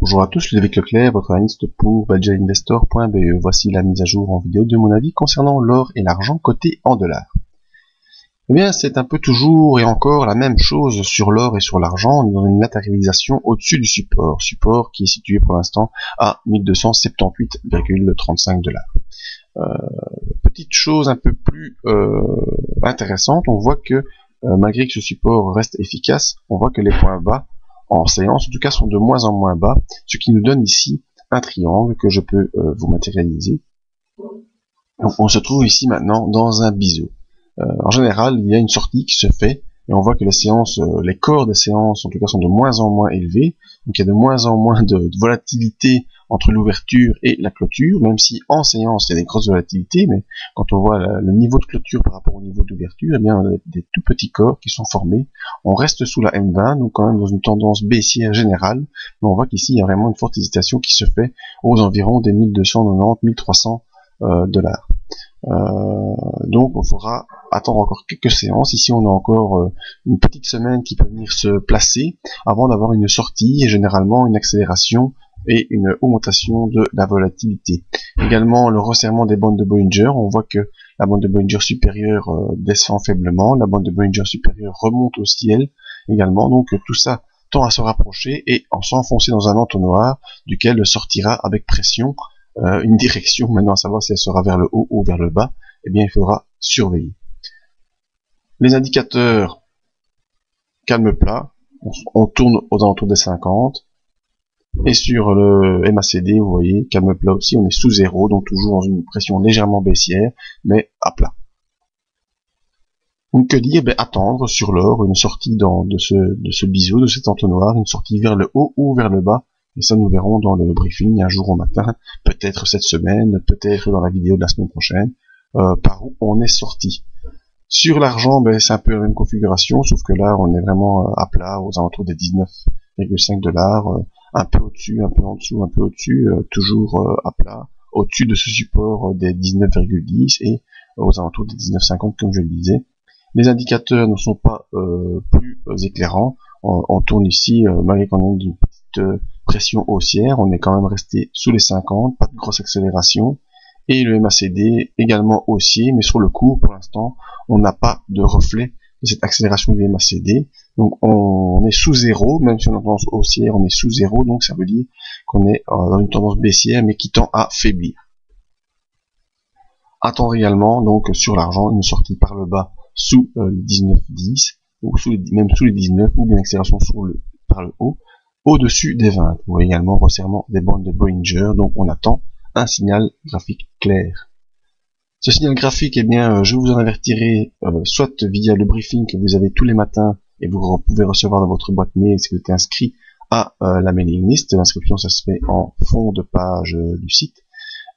Bonjour à tous, Ludovic Leclerc, votre analyste pour badgerinvestor.be. Voici la mise à jour en vidéo de mon avis concernant l'or et l'argent cotés en dollars. Eh bien, c'est un peu toujours et encore la même chose sur l'or et sur l'argent. On est dans une latéralisation au-dessus du support qui est situé pour l'instant à 1278,35 $. Petite chose un peu plus intéressante, on voit que malgré que ce support reste efficace, on voit que les points bas en séance, en tout cas, sont de moins en moins bas, ce qui nous donne ici un triangle que je peux vous matérialiser. Donc, on se trouve ici maintenant dans un biseau. En général, il y a une sortie qui se fait, et on voit que les séances, les corps des séances, en tout cas, sont de moins en moins élevés. Donc, il y a de moins en moins de volatilité entre l'ouverture et la clôture, même si en séance, il y a des grosses volatilités, mais quand on voit le niveau de clôture par rapport au niveau d'ouverture, eh bien, on a des tout petits corps qui sont formés. On reste sous la M20, donc quand même dans une tendance baissière générale, mais on voit qu'ici, il y a vraiment une forte hésitation qui se fait aux environs des 1290-1300 $. Donc, on faudra attendre encore quelques séances. Ici, on a encore une petite semaine qui peut venir se placer avant d'avoir une sortie et généralement une accélération et une augmentation de la volatilité. Également, le resserrement des bandes de Bollinger. On voit que la bande de Bollinger supérieure descend faiblement, la bande de Bollinger supérieure remonte au ciel également. Donc, tout ça tend à se rapprocher et en s'enfoncer dans un entonnoir duquel sortira avec pression une direction. Maintenant, à savoir si elle sera vers le haut ou vers le bas, eh bien, il faudra surveiller. Les indicateurs calme plat, on tourne aux alentours des 50. Et sur le MACD, vous voyez, calme plat aussi, on est sous zéro, donc toujours dans une pression légèrement baissière, mais à plat. Donc que dire? Attendre sur l'or une sortie de ce biseau, de cet entonnoir, une sortie vers le haut ou vers le bas. Et ça, nous verrons dans le briefing un jour au matin, peut-être cette semaine, peut-être dans la vidéo de la semaine prochaine, par où on est sorti. Sur l'argent, c'est un peu la même configuration, sauf que là, on est vraiment à plat, aux alentours des 19,5 $, un peu au-dessus, un peu en dessous, un peu au-dessus, toujours à plat, au-dessus de ce support des 19,10 et aux alentours des 19,50 comme je le disais. Les indicateurs ne sont pas plus éclairants. On tourne ici, malgré qu'on ait une petite pression haussière, on est quand même resté sous les 50, pas de grosse accélération. Et le MACD également haussier, mais sur le cours, pour l'instant, on n'a pas de reflet de cette accélération du MACD. Donc on est sous zéro, même si on a une tendance haussière, on est sous zéro, donc ça veut dire qu'on est dans une tendance baissière, mais qui tend à faiblir. Attendre également, donc sur l'argent, une sortie par le bas sous les 19,10, ou même sous les 19, ou bien accélération par le haut, au-dessus des 20. Vous voyez également resserrement des bandes de Bollinger, donc on attend un signal graphique clair. Ce signal graphique, eh bien, je vous en avertirai soit via le briefing que vous avez tous les matins et vous pouvez recevoir dans votre boîte mail si vous êtes inscrit à la mailing list. L'inscription, ça se fait en fond de page du site.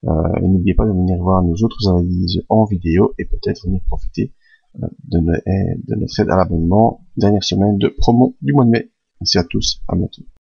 Et n'oubliez pas de venir voir nos autres analyses en vidéo et peut-être venir profiter de notre aide à l'abonnement. Dernière semaine de promo du mois de mai. Merci à tous, à bientôt.